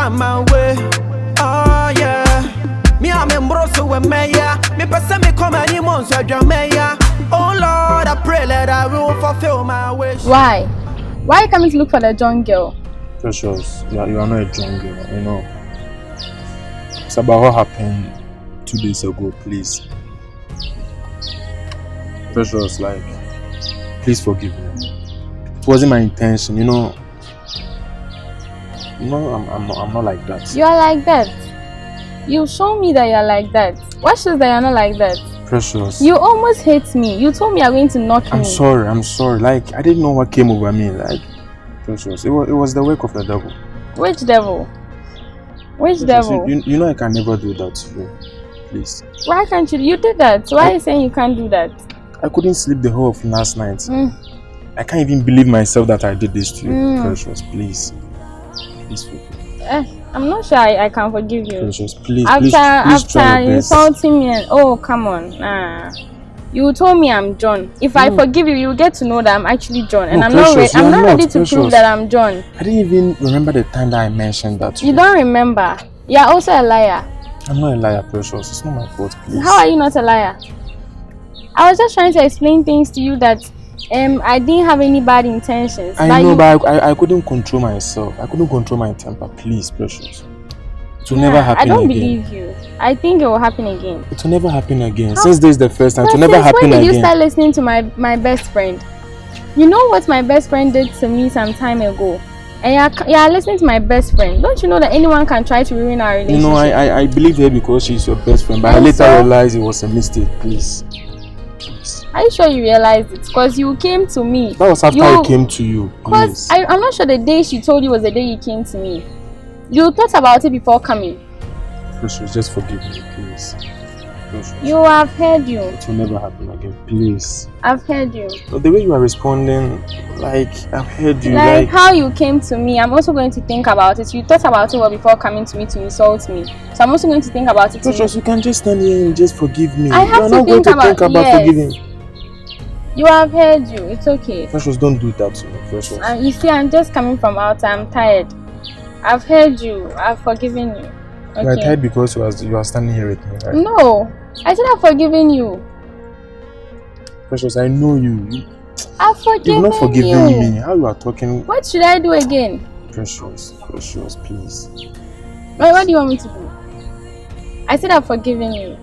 come my way. Oh yeah. Me I'm in Broso with Maya. Me person me come any months with Jamaica. Oh Lord, I pray that I will fulfill my wish. Why? Why are you coming to look for the John girl? Precious, you are not a John girl, you know. It's about what happened 2 days ago, please. Precious, like, please forgive me. It wasn't my intention, you know. I'm not like that. You are like that. You show me that you are like that. What shows that you are not like that? Precious. You almost hate me. You told me you are going to knock me. I'm sorry. Like, I didn't know what came over me. Like, Precious, it was the work of the devil. Which devil? Which Precious, devil? you know I can never do that to you. Please. Why can't you? You did that. Why are you saying you can't do that? I couldn't sleep the whole of last night. I can't even believe myself that I did this to you. Precious, please. Please forgive me. I'm not sure I can forgive you. Precious, please, After insulting me and come on. You told me I'm John. If I forgive you, you get to know that I'm actually John, and I'm not ready to prove that I'm John. I didn't even remember the time that I mentioned that to you. You don't remember. You're also a liar. I'm not a liar, Precious. It's not my fault, please. How are you not a liar? I was just trying to explain things to you that I didn't have any bad intentions. I know, but I couldn't control myself. I couldn't control my temper. Please, Precious. It will never happen again. I don't believe you. I think it will happen again. It will never happen again. Since this is the first time, it will never happen again. When did you start listening to my best friend? You know what my best friend did to me some time ago? And you're listening to my best friend. Don't you know that anyone can try to ruin our relationship? You know, I believe her because she's your best friend. But I later realized it was a mistake. Please. Are you sure you realized it? Because you came to me. That was after I came to you. Because I'm not sure the day she told you was the day you came to me. You thought about it before coming. Precious, just forgive me, please. Precious. You have heard you. It will never happen again, please. I've heard you. The way you are responding, like, I've heard you. Like how you came to me, I'm also going to think about it. You thought about it before coming to me to insult me. So I'm also going to think about it. Precious, you can just stand here and just forgive me. I have to think about forgiving. You have heard you. It's okay. Precious, don't do that to me, Precious. You see, I'm just coming from outside. I'm tired. I've heard you. I've forgiven you. Okay. You are tired because you are standing here with me, right? No. I said I've forgiven you. Precious, I know you. I've forgiven you. You've not forgiven me. How you are talking? What should I do again? Precious, please. What do you want me to do? I said I've forgiven you.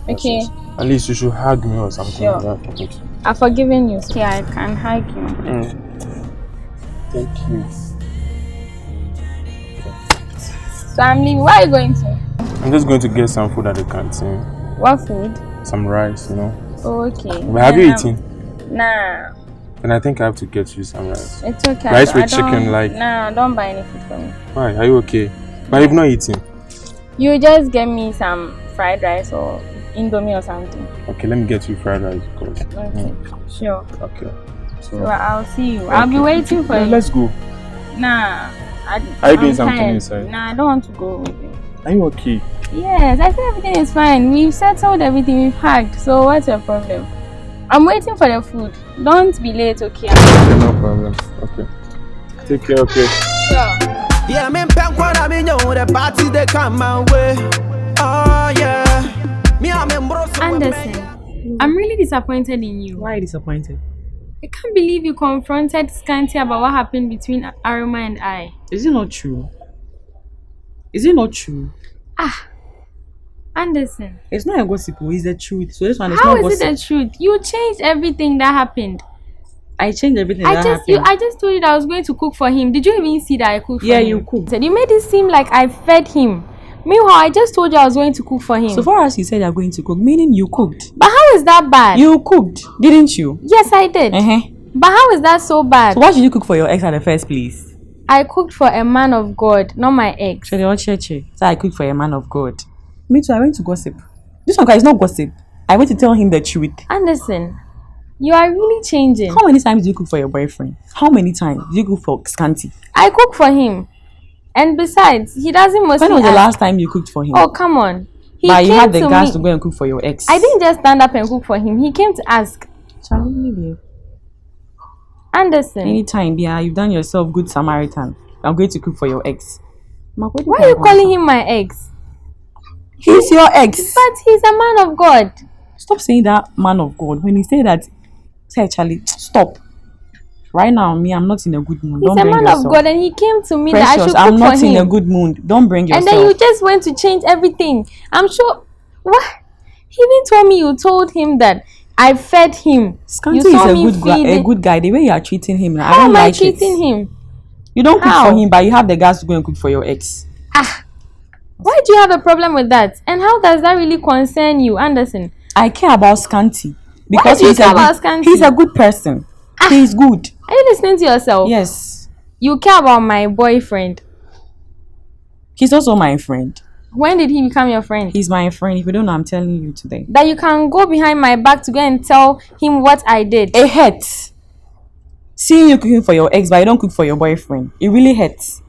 Okay. Precious. At least you should hug me or something. Sure. Like that. I've forgiven you. Okay, I can hug you. Thank you. So I'm leaving. Where are you going to? I'm just going to get some food at the canteen. What food? Some rice, you know. Oh, okay. But have you eaten? Nah. And I think I have to get you some rice. It's okay. Rice with chicken, like. Nah, don't buy any food for me. Why? Are you okay? But you've not eaten. You just get me some fried rice or Indomie or something. Okay, let me get you fried rice because. Okay. Sure. Okay. So I'll see you. Okay. I'll be waiting for you. Let's go. Nah. Are you doing something inside? Nah, I don't want to go with you. Are you okay? Yes, I think everything is fine. We've settled everything, we've hugged. So what's your problem? I'm waiting for the food. Don't be late, okay? No problem. Okay. Take care, okay? Sure. Yeah, I'm in the party they come my way. Oh yeah. Me I'm in Broso. Anderson, I'm really disappointed in you. Why are you disappointed? I can't believe you confronted Scanty about what happened between Aroma and I. Is it not true? Is it not true? Anderson. It's not a gossip, it's the truth. So this one is How not gossip. How is it the truth? You changed everything that happened. I changed everything that happened. I just told you that I was going to cook for him. Did you even see that I cooked for him? Yeah, you cooked. You made it seem like I fed him. Meanwhile, I just told you I was going to cook for him. So far as you said you're going to cook, meaning you cooked. But how is that bad? You cooked, didn't you? Yes, I did. But how is that so bad? So why should you cook for your ex at the first place? I cooked for a man of God, not my ex. So I cooked for a man of God. Me too, I went to gossip. This one is not gossip. I went to tell him the truth. Anderson, you are really changing. How many times do you cook for your boyfriend? How many times do you cook for Scanty? I cook for him. And besides, he doesn't mostly When was the last time you cooked for him? Oh, come on. But you had the guts to go and cook for your ex. I didn't just stand up and cook for him. He came to ask. Charlie, Anderson. Anytime, yeah, you've done yourself good Samaritan. I'm going to cook for your ex. Why are you calling him my ex? He's your ex. But he's a man of God. Stop saying that man of God. When he say that, say Charlie, stop. Right now, I'm not in a good mood. He's a man of God and he came to me Precious, that I should cook I'm not for him. in a good mood. Don't bring yourself. And then you just went to change everything. I'm sure. What? He even told me you told him that I fed him. Scanty is a good guy. The way you are treating him, How I don't am I like treating him? You don't cook for him, but you have the gas to go and cook for your ex. Why do you have a problem with that? And how does that really concern you, Anderson? I care about Scanty because he's a good person. He's good. Are you listening to yourself? Yes. You care about my boyfriend. He's also my friend. When did he become your friend? He's my friend. If you don't know, I'm telling you today. That you can go behind my back to go and tell him what I did. It hurts. Seeing you cooking for your ex, but you don't cook for your boyfriend. It really hurts.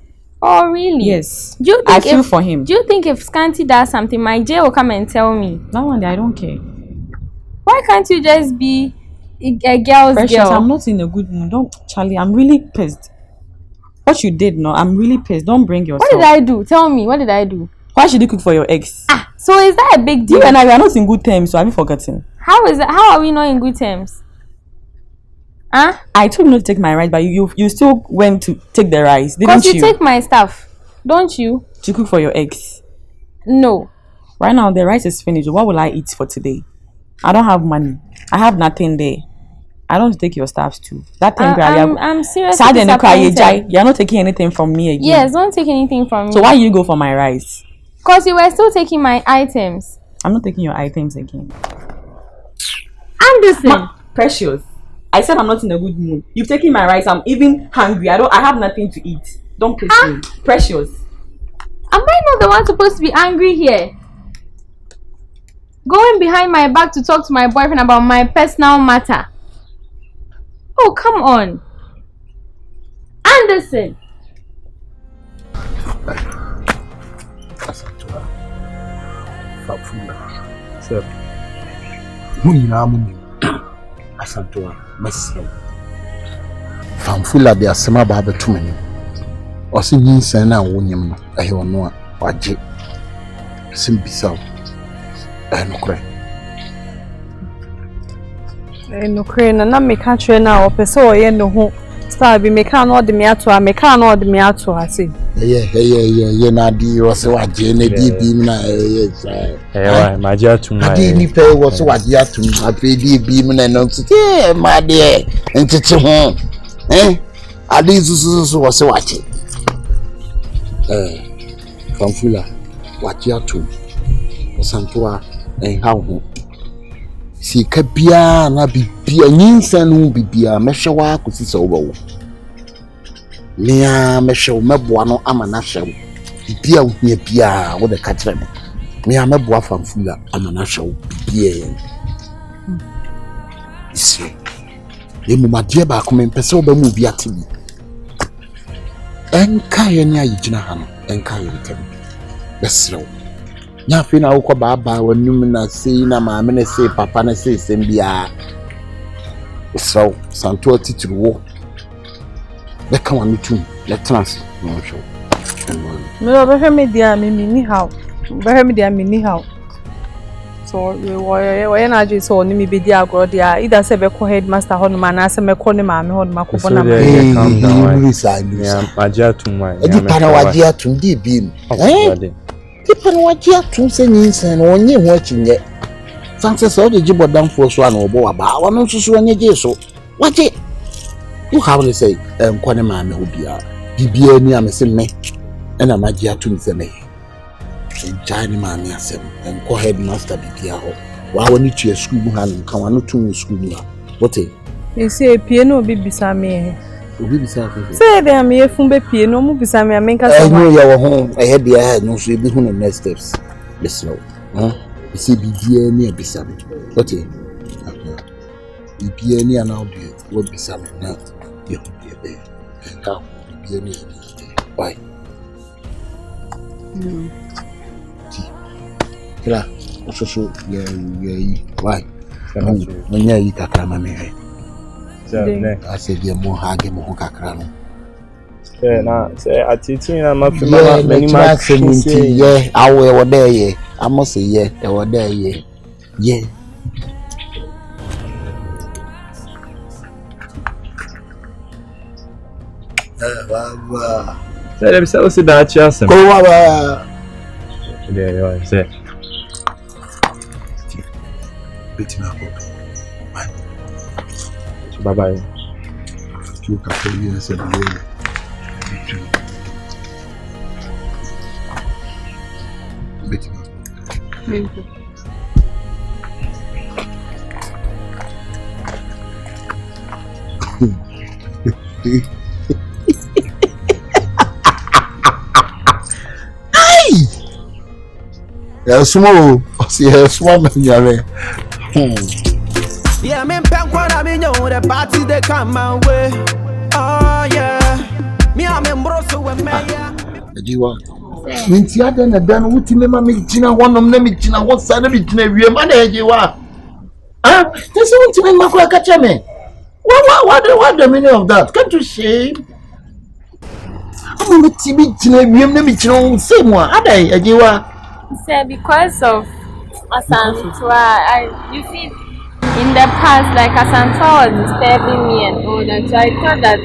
Oh, really? Yes. Do you think I feel for him. Do you think if Scanty does something, my J will come and tell me? That one day, I don't care. Why can't you just be a girl's Precious, girl? I'm not in a good mood. Don't, Charlie, I'm really pissed. What you did, no, I'm really pissed. Don't bring yourself. What did I do? Tell me, what did I do? Why should you cook for your ex? So is that a big deal? You and I are not in good terms, so have you forgotten? How is that? How are we not in good terms? I told you not to take my rice, but you still went to take the rice, didn't you? Because you take my stuff, don't you? To cook for your ex. No. Right now, the rice is finished. What will I eat for today? I don't have money. I have nothing there. I don't take your stuff too. That time, I'm seriously disappointed. You're not taking anything from me again. Yes, don't take anything from me. So why you go for my rice? Because you were still taking my items. I'm not taking your items again. Anderson! Precious. I said I'm not in a good mood. You've taken my rice. I'm even hungry. I have nothing to eat. Don't piss me. Precious. Am I not the one supposed to be angry here? Going behind my back to talk to my boyfriend about my personal matter. Oh, come on. Anderson. Famfula de asema ba betumani osi nyinsan na wonyem no ehe ono a waje simbisa nokre na meka kire na opese oye no ho star bi meka na ode me ato a meka na ode me ato ase ye na di wose waje na di bi na wa maji atum na di ni pe wose waje atum afi di bi na no tete ma de ntete ho adi susu wose waje Famfula waje atum osantoa ha ho si ka bia na bibia nyinsa no bibia mehwe akosi so wo mea mehwe meboa no ama na hwe bibia wo hia bia wo de ka kire me mea meboa Famfula ama na hwe bibia si emu madie ba ko mempese wo ba mu bia tibi enka ye nya yigina ha no enka ye ntem besrew nya fe na wo baba wanum na sei na maame na sei papa na sei sembia so santo titiri wo le kan wa mitum le trans no show me lo be me dia me ni how be me dia me ni how so we na je so ni me be dia agro dia either se be ko headmaster ho no ma na se me ko ni maame ho no ma ko bona ma ya maji atum wa edi para waje atum di bi People watch ya to say nyinsan onye ho akinye sanse so de jibodam fo so ana obo aba wono susu onye je so waje you have to say kwone ma me obia bibia ni amese me na maji atum se me jani ma me asem enko headmaster bibia ho wa woni tue school bu han kan wano tun school bu what e say pie no bibisa me obi bisa ko say dem me fun be pie no mu bisa me amenka so no ya wo ho e de ya no so ebi hu no next steps listen you see bibia ni bisa me what bibia ni ana obi wo bisa me na ye hu be ka bibia ni why kira so ye why no yi kakra ma me I said, "Dear, more hage mo kakra no." Yeah, nah, say I teaching I'm not Yeah, many yeah, I will there, yeah. I must say, yeah, I will there, yeah. Yeah. Say them say see that chance. Go Yeah, say. Beating up. Bye bye. You can tell you and say the way. Beating up. Thank you. Yeah, small. Yeah, small man, yeah. Yeah, me pen kwa na me know the party they come my way. Oh yeah, me am embroso we me ya. Ajiwa. Minti ada na dan wuti me ma me gina honom na me gina ho sa na me gina wiem ana ajiwa. Ah, this wuti me makura ka cheme. What the meaning of that? Can't you shame? I'm with me gina wiem na me gina ho say mo ada ajiwa. Say because of Asantwa, you see, in the past, like Asantwa was disturbing me and all that, so I thought that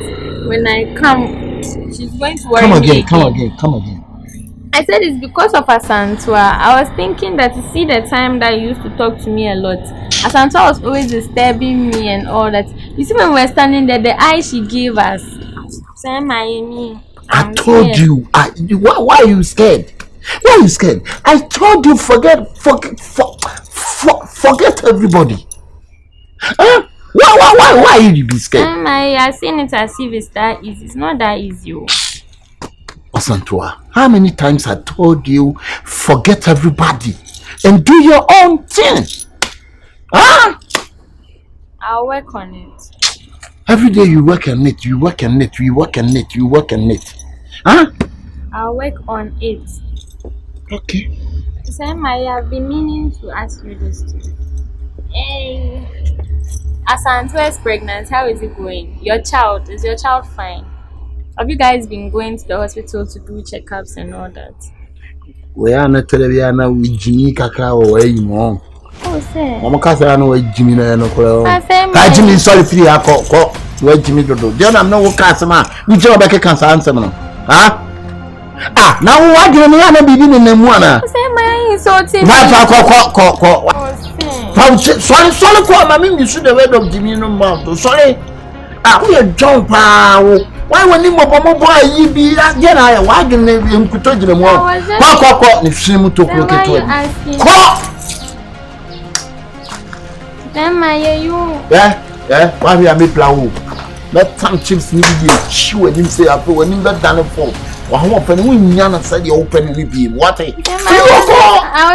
when I come, she's going to worry me again. Come again. I said it's because of Asantwa. I was thinking that you see the time that you used to talk to me a lot. Asantwa was always disturbing me and all that. You see when we were standing there, the eye she gave us. Say, Miami. I told you. Why are you scared? Why are you scared? I told you forget everybody. Huh? Why you be scared? I seen it as if it's that easy. It's not that easy. Osantwa, how many times I told you forget everybody and do your own thing? Huh? I'll work on it. Every day you work on it. Huh? I'll work on it. Okay. Sam, I have been meaning to ask you this too. Hey, Asantwa is pregnant. How is it going? Is your child fine? Have you guys been going to the hospital to do checkups and all that? We are not telling with Jimmy Kakao or you know. Oh, sir. Mama Casa no Jimmy no. Jimmy, sorry for you. Where Jimmy do. Then I'm no customer. We job back a cancer answer. Huh? Ah, now what do you mean? I'm be in the morning. Say my insulting. Sorry, I mean, you should have heard of Jimmy no more. Sorry. Ah, we are jump. Why when you boy, you be again? I wagon him to touch them all. If she to look at yeah, why we are made plan? Let some chips need to chew and him say, I put when him that done for. Well, when Yana said you open any beam, what I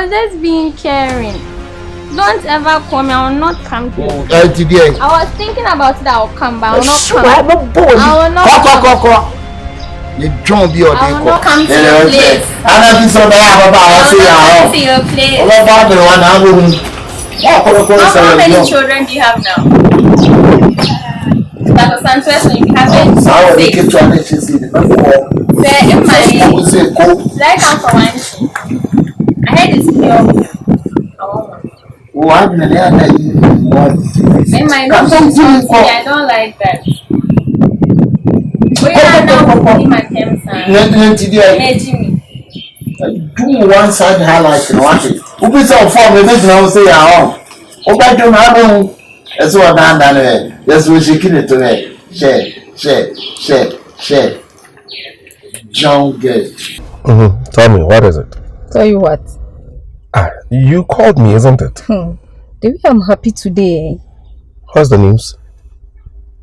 was just being caring. Don't ever call me, I will not come to you. I was thinking about it, I will come, but I will not come. I will not come. You don't be I will not come to your place. I'm not so bad about to your place. How many children do you have now? That was Santos, you have I come for one. I heard it's pure. I don't like that. We are now putting my do one side highlight and watch it. Who be so far with this now say our own. That's what I'm done. That's what she can to me. Share. John good. Tell me, what is it? Tell you what? You called me, isn't it? The way I'm happy today. What's the news?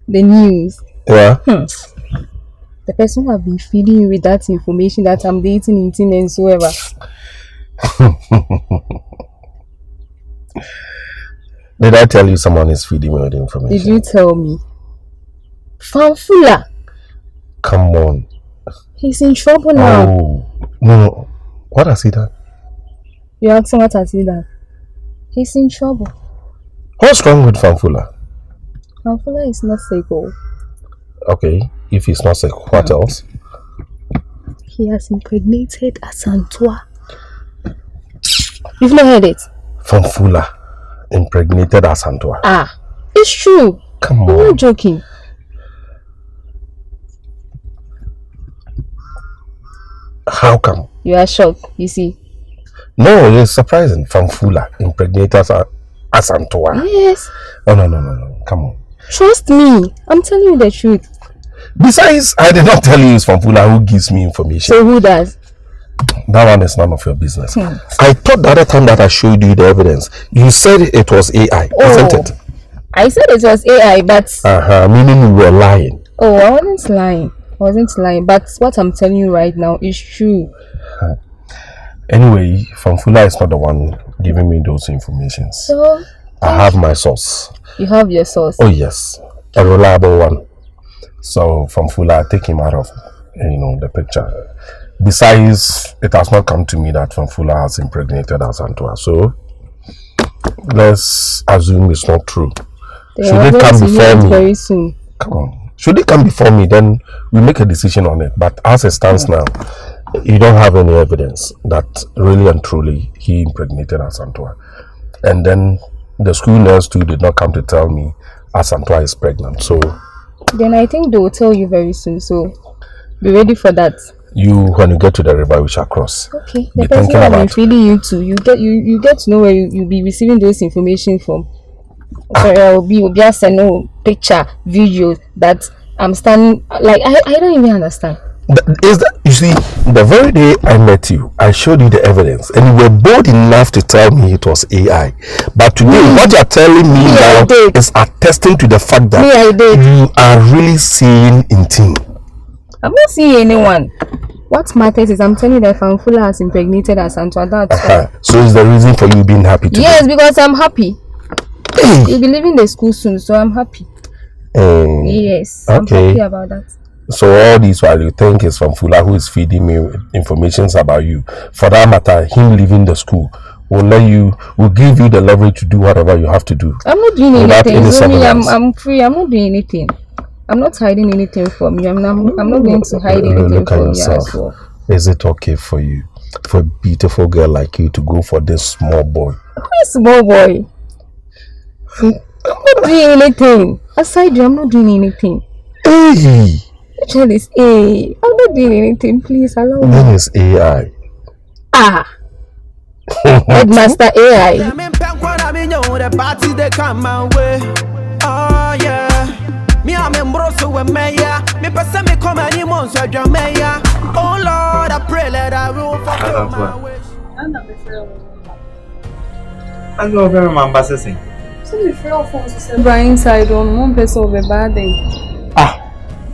The news? Yeah. The person who have been feeding you with that information that I'm dating and so ever. Did I tell you someone is feeding me with information? Did you tell me? Fanfula. Come on. He's in trouble now. Oh, no. What has he done? You're asking what has he done? He's in trouble. What's wrong with Fanfula? Fanfula is not sick. Okay, if he's not sick, what else? He has impregnated Asantua. You've not heard it? Fanfula impregnated Asantua. Ah, it's true. Come on. I'm not joking. How come? You are shocked, you see. No, it's surprising. Fanfula impregnated Asantua. Yes. Oh, no. Come on. Trust me. I'm telling you the truth. Besides, I did not tell you it's Fanfula who gives me information. So who does? That one is none of your business. I thought the other time that I showed you the evidence, you said it was AI, isn't it? I said it was AI, but... meaning you were lying. Oh, I wasn't lying. But what I'm telling you right now is true. Anyway, Fanfula is not the one giving me those informations. So? I have my source. You have your source? Oh yes, a reliable one. So Fanfula, take him out of, the picture. Besides, it has not come to me that Fanfula has impregnated Asantua. So let's assume it's not true. Should it come before me? Very soon. Come on. Should it come before me, then we make a decision on it. But as it stands now, you don't have any evidence that really and truly he impregnated Asantua. And then the school nurse too did not come to tell me Asantua is pregnant. So then I think they will tell you very soon. So be ready for that. When you get to the river, we shall cross. Okay. The person that will be feeding you too. You get to know where you'll be receiving those information from. Sorry, I will be asking no picture, videos that I'm standing like I don't even understand. You see, the very day I met you, I showed you the evidence, and you were bold enough to tell me it was AI. But today, what you are telling me now is attesting to the fact that you are really seeing Intrigue. I'm not seeing anyone. What matters is I'm telling you that Fanfula has impregnated Asantua. So is the reason for you being happy today? Yes, because I'm happy. You'll be leaving the school soon, so I'm happy. Yes, I'm happy about that. So all this while you think it's Fanfula who is feeding me information about you. For that matter, him leaving the school will give you the leverage to do whatever you have to do. I'm not doing anything. I'm free. I'm not doing anything. I'm not hiding anything from you. I'm not going to hide anything from you as well. Is it okay for you, for a beautiful girl like you, to go for this small boy? Who is small boy? I'm not doing anything. Aside you, I'm not doing anything. Hey! Which one is A? I'm not doing anything. Please allow me. When is AI? Headmaster AI. Oh yeah. Me I'm embroso with Maya. Me pass me come any months with Jamaica. Oh Lord, I pray that I will fulfill my wish. I'm not very embarrassing. So the free of us inside on one person of a bad day.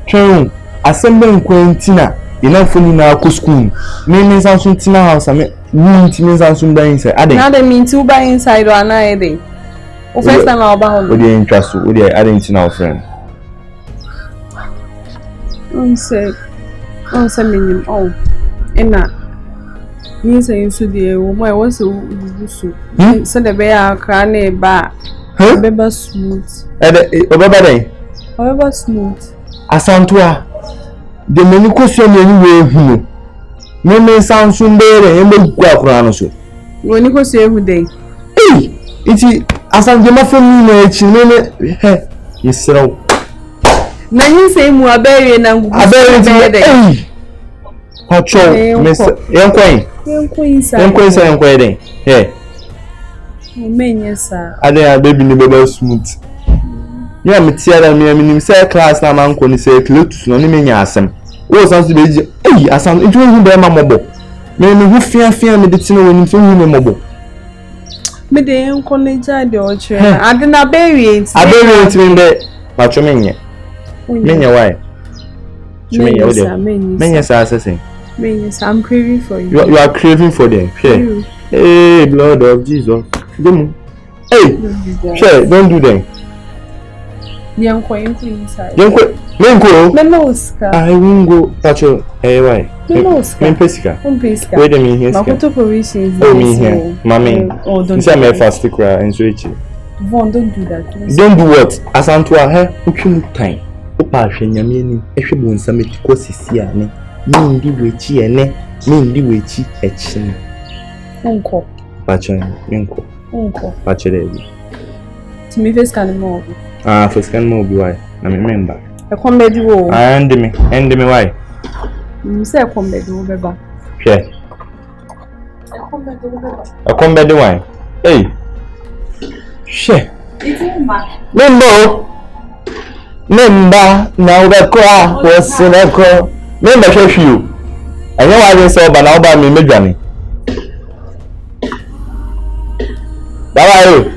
True. Assembling Quentina. Enough for me now to school. Me something in house. I mean, me something by inside. Now they mean to buy inside or another day. First time I'll buy. What do you interest? What do you adding to our friend? I'm sick. I'm saying, oh, Enna. Means I used to the woman. I was so the bear cranny bar. Remember smooth. However smooth. Asantua. The many question anyway. Me sound soon there and make go when you go see every day. Hey, it's Asantuma from me. Yes, sir. Now you say more berry and I'm hey. Hot show, Miss Yanquay. Hey. Yes, sir. I dare baby never smooth. Yeah, Mitiara, me, say class now, man, can say, look, no, me, asem. What sounds to be, hey, I sound into him by my mobile. Me, who fear me, the tin when you mobile. Me, the uncle, the orchard. I did not bury it. I bury it in the Matromania. Many why? Many assassin. I'm craving for you. You are craving for them. Hey, blood of Jesus. Hey, sure, don't do them. Young queen inside. Young queen, I won't go. Patrol, hey, why? Pesca. Wait a minute. Oh, me here, mammy. Oh, don't say my fast cry and switch. Von, don't do that. Don't do what? Asantua, hey, okay, time. Opa, Yamini, if you want some courses here. Mindi wechi ene. Mindi wechi echine. Unko. Pacha minko. Unko. Pacha debi. Timi face can move. Ah, face can move why? Na me member. E comedy wo. Ah, end me why? Say comedy wo beba. Hwe. E comedy why? Hey. She. Member na ubekwa wosineko. Member hwe you. Enye wa dey say oba na oba me medwane. Baba yo.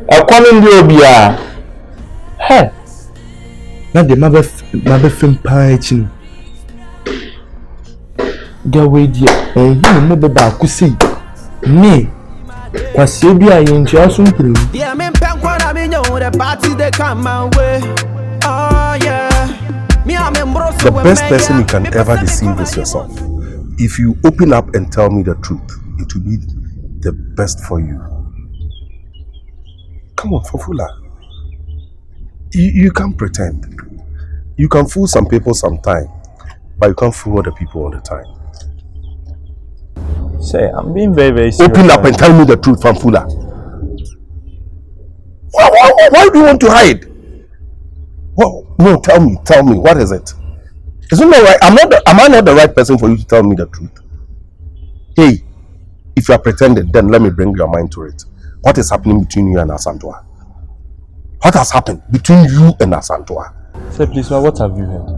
Akwami ndi obia. He. Na de mabe fem pa echi. Ga we dia. Mo be ba kusi. Me. Kwasi obi a yenchi asumprim. Yeah, me penkwa na me know the party they come my way. Oh yeah. The best person you can ever deceive is yourself. If you open up and tell me the truth, it will be the best for you. Come on, Fofula. You can't pretend. You can fool some people sometime, but you can't fool other people all the time. Say, I'm being very, very serious. Open up and tell me the truth, Fofula. Why do you want to hide? Well, no, tell me, what is it? Isn't that right? Am I not the right person for you to tell me the truth? Hey, if you are pretending, then let me bring your mind to it. What is happening between you and Asantua? What has happened between you and Asantua? Sir, please, what have you heard?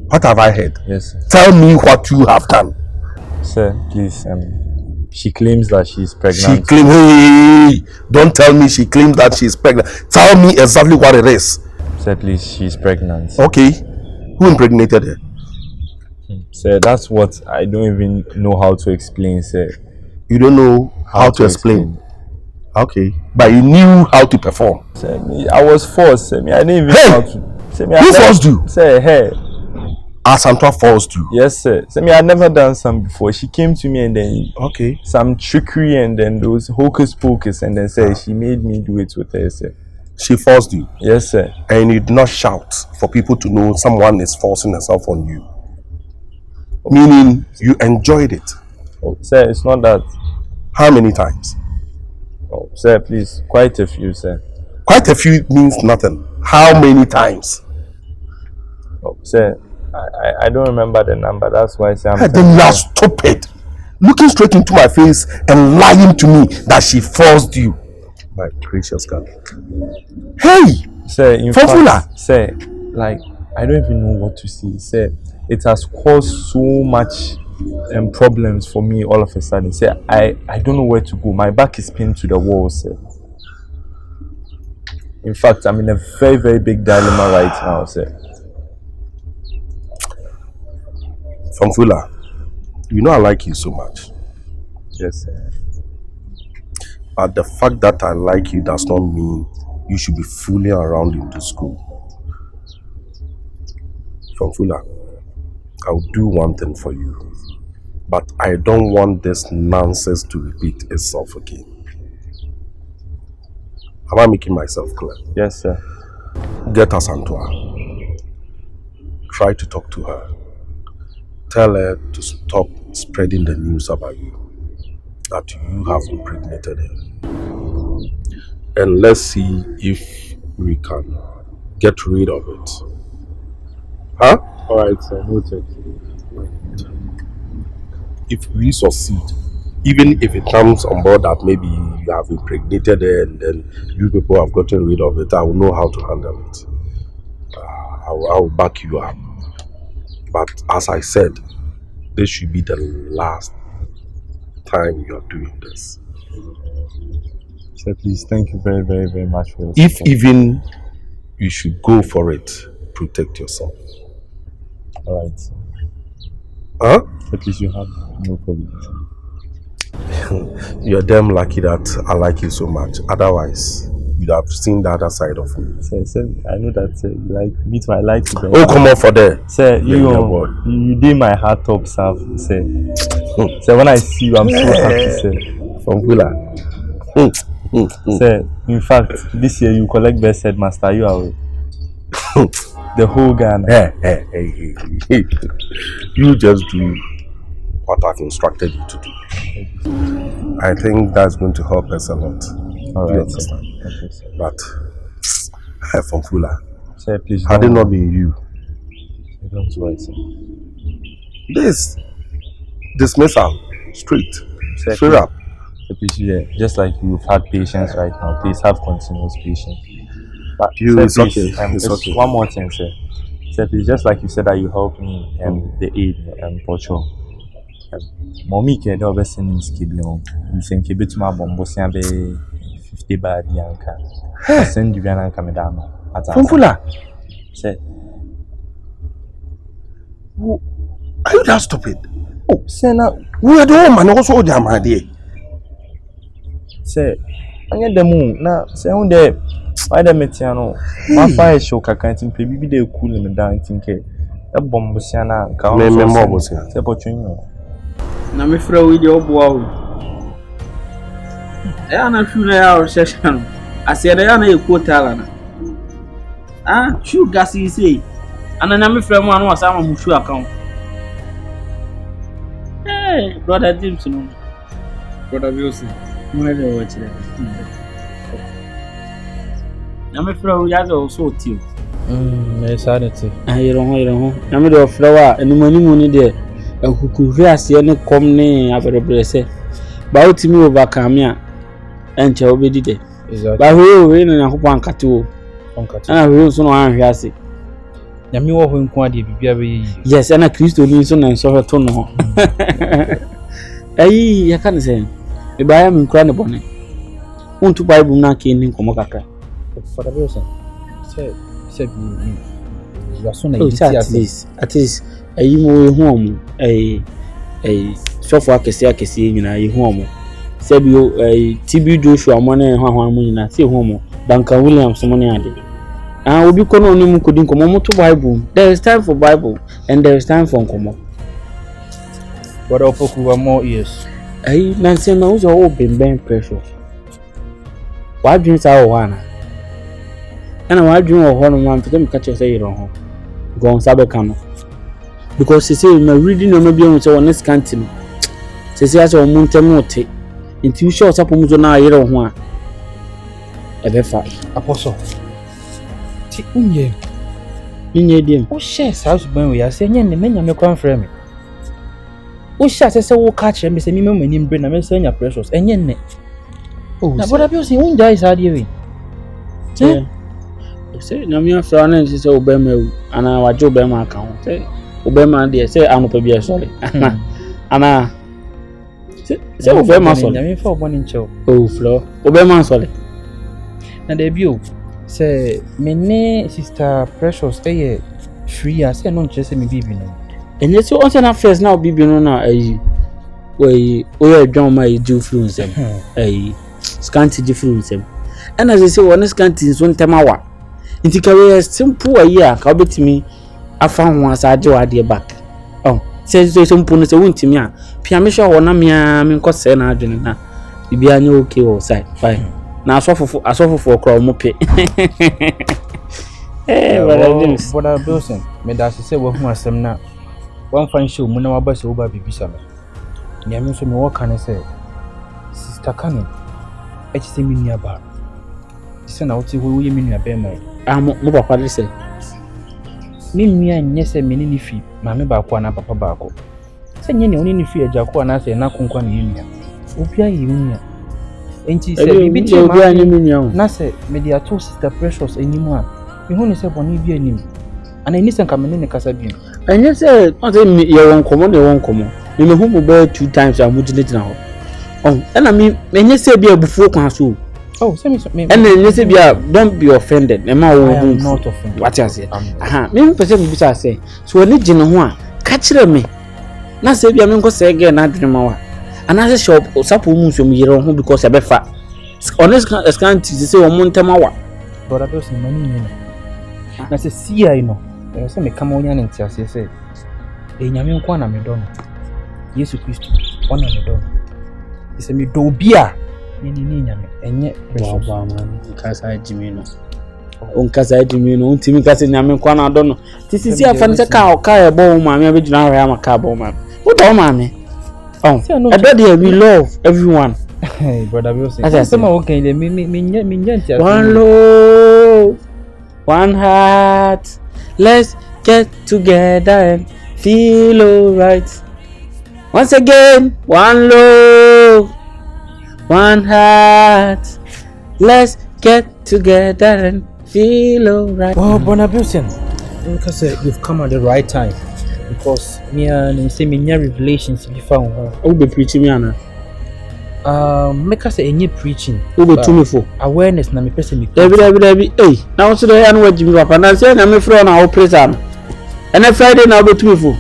What have I heard? Yes, sir. Tell me what you have done. Sir, please, she claims that she's pregnant. She claims, hey, don't tell me she claims that she's pregnant. Tell me exactly what it is. Sir, please, she's pregnant. Okay. Who impregnated her? Sir, that's what I don't even know how to explain, sir. You don't know how to explain? Okay. But you knew how to perform? Sir, I was forced, sir. I didn't even know how to. Sir, who forced you? Sir, her. Asantua forced you? Yes, sir. Sir, I had never done some before. She came to me and then... Okay. Some trickery and then those hocus pocus and then say she made me do it with her, sir. She forced you? Yes, sir. And you did not shout for people to know someone is forcing herself on you? Meaning you enjoyed it? Oh, sir, it's not that. How many times? Oh, sir, please. Quite a few, sir. Quite a few means nothing. How many times? Oh, sir, I don't remember the number. That's why I say I'm... Then you are stupid. Looking straight into my face and lying to me that she forced you. My gracious God. Hey! Sir, in Fofula. fact, sir, like, I don't even know what to say. Sir, it has caused so much problems for me all of a sudden. Sir, I don't know where to go. My back is pinned to the wall, sir. In fact, I'm in a very, very big dilemma right now, sir. Fofula, you know I like you so much. Yes, sir. But the fact that I like you does not mean you should be fooling around into school. Fofula, I'll do one thing for you. But I don't want this nonsense to repeat itself again. Am I making myself clear? Yes, sir. Get Asantua. Try to talk to her. Tell her to stop spreading the news about you. That you have impregnated her. And let's see if we can get rid of it. Huh? Alright, sir. Noted. If we succeed, even if it comes on board that maybe you have impregnated her and then you people have gotten rid of it, I will know how to handle it. I will back you up. But as I said, this should be the last time you are doing this. Sir, please, thank you very, very, very much for your If support. even you should go for it, protect yourself. Alright, sir. Huh? At least you have no problem. You're damn lucky that I like you so much. Otherwise, you'd have seen the other side of me. Sir, I know that you like me too. I like you very Oh, much. come on for there. Sir, you did my heart up, sir. Sir, when I see you, I'm so happy, sir. From Villa. Sir, in fact, this year you collect best headmaster. You are away. The whole Ghana. Hey. You just do what I've instructed you to do. I think that's going to help us a lot. All Do you right, understand? Okay, sir. But from Fula, Sir, please. had it not been you, Don't worry, sir. this dismissal straight Sir, straight up. Sir, please, yeah. Just like you've had patience right now, please have continuous patience. But You, sir, it's please, okay. It's just okay. one more thing, sir. Sir, please, just like you said that you helped me the aid Pocho. Mommy can do best in Skibion. You think you bit my bomb, 50 bad yanka. I send you an Kamedano. From Fula, Sir, are you that stupid? oh, sir, now, We are the woman also damn idea. sir, I get the moon. Now, sir, on the why the Metiano, my fire show can't maybe they cool him down, think a bomb was yana, count, Na me frɛ wo de oboa wo. Na hwuna ya o hyehyɛ no. Ase na ya na ekotala na. Ah, shu gasi sei. Ana na me frɛ mu anu asa ma mu shu account. Hey, brother James no. Brother Wilson. Mo na dey watch it. Na me frɛ wo ya zo so ti. Me sanity. Ayero ho. Na me dey frɛ wa enumanimu ni dey. Akukuhwe ase ne kom ne aberebrese ba otimi overcome a enche obedi de ba hwe na yakopɔ ankate o na hwe so no anhwe ase nyame wo ho nko ade bibia be yi yes na Kristo ni so na nso hweto no ho ayi yaka ne se e ba ya menkura ne bone untu bible na ke ni nkomo kakra for the person say bi you are so na at least ayi mo ehu omo sofo akese nyina ehu omo se bi TB Joshua mo na hwan mo nyina se ehu omo Duncan Williams mo ne ade obi ko no mu kodi nkomo mo to bible. There is time for bible and there is time for nkomo. What Opoku more years ayi na se ma uzo o bemben precious wa dwen sa o wana ana wa dwen o ho no man pete me ka che se yiro ho gon sabe kanu because she say my reading no be on say on Scanty no she say as o muntem ote nti u sure sapo muzo na ayere ho a ebe fa apostle ti unye dem o share house ban we ase nya ne nya me kwan frame o share say wo ka kire me say me mani mbre na me say nya precious enye ne oh na boda bi o say unja is ade we say na me afra na say obema ana waje obema aka ho say obema dey say anopa bi sorry ana say obema sorry na me fa oboni nche o flo obema sorry na dey bi o say me ne sister precious free as say no nche say me bibi no enye say on say na first na bibi no na ayi we o ye dwan ma e di fluence ayi Scanty di fluence and as I say one Scanty so ntemawa nti ka we simple ayi a ka obetimi afa ho asaje wa de back say simple no say wuntimi a pia me hwe ho na me nkose na adwene na bibia nya okay o side fine na asofofo okra mo pe boda Wilson me da say wo hu asem na wan fan show mu na waba se wo ba bibisa me nya me so me wo kan say sister Kanu se me nia ba se na wo ti wo ye me nia ba mai mo papa de say me nia nye se me ni fi ma me ba ko na papa ba ko se nye ne oni ni fi eja ko na se na konkwa na yenia obi ayi nia enti se bibi ti obi anyi me nia na se me dia to sister precious enimu a me hu ni se boni bi anim ana ni se nka me ne kasa bi enye se on say me ye won komo me hu mo be 2 times am dinete na ho ena me enye se bi abufuo kwan so say me ena enye se bi don't be offended e ma wo not offended what you say me pese me bisa say so oni gine ho a ka kire me na se bi am nko se ge na adwene ma wa ana se shop sapo mu so me yere ho because e be fa honest Scanty se wo mo ntema wa brother those money ni na se Seer no se me kama onya nti ase se nyame nko na me do no Yesu Kristo ona me do se me do bia ni nyame enye baba man kasa jimi no onkasa edimi no ntimi kasa nyame kwa na do no tisisi afan se ka e bo ma me abegina hwe ama ka bo ma wo do ma me oh edo dey we love everyone. Hey brother Wilson some okay dey me one love one heart let's get together and feel alright once again one love one heart let's get together and feel alright. Well, Bonabusin, because you've come at the right time. Because me and say me near revelations if you found her. Who be preaching me ana? Make us any preaching. Who be to me for awareness na me person me. Debi. Hey, now so dey anu wajimi papa. Na say na me front na operate. And Friday na be to me for.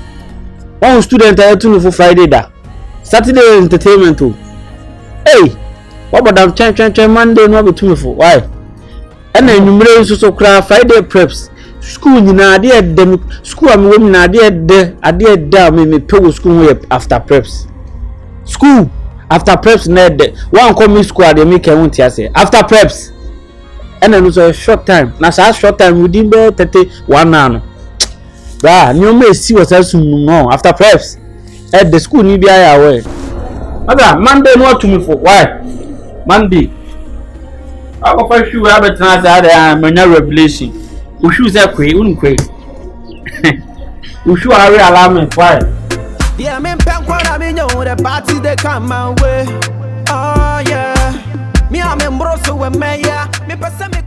One student I to me for Friday da. Saturday entertainment too. Hey, what about them Monday no be to me for? Why? And then you so cry Friday preps. School nyina ade dem school am wom na ade da me pay school after preps. School after preps na de one come school ade make e won tia say after preps. And then so short time. Na so short time within be 31 now. Bra, you may see what else no after preps. At the school ni be away. Aga Monday no to me for why? Monday I go for sure I better say that many revelation. We should say kwe, unkwe. We should have alarm why? Yeah, me pen kwa me know the party they come my way. Oh yeah. Me am embroso we me yeah. Me pesa me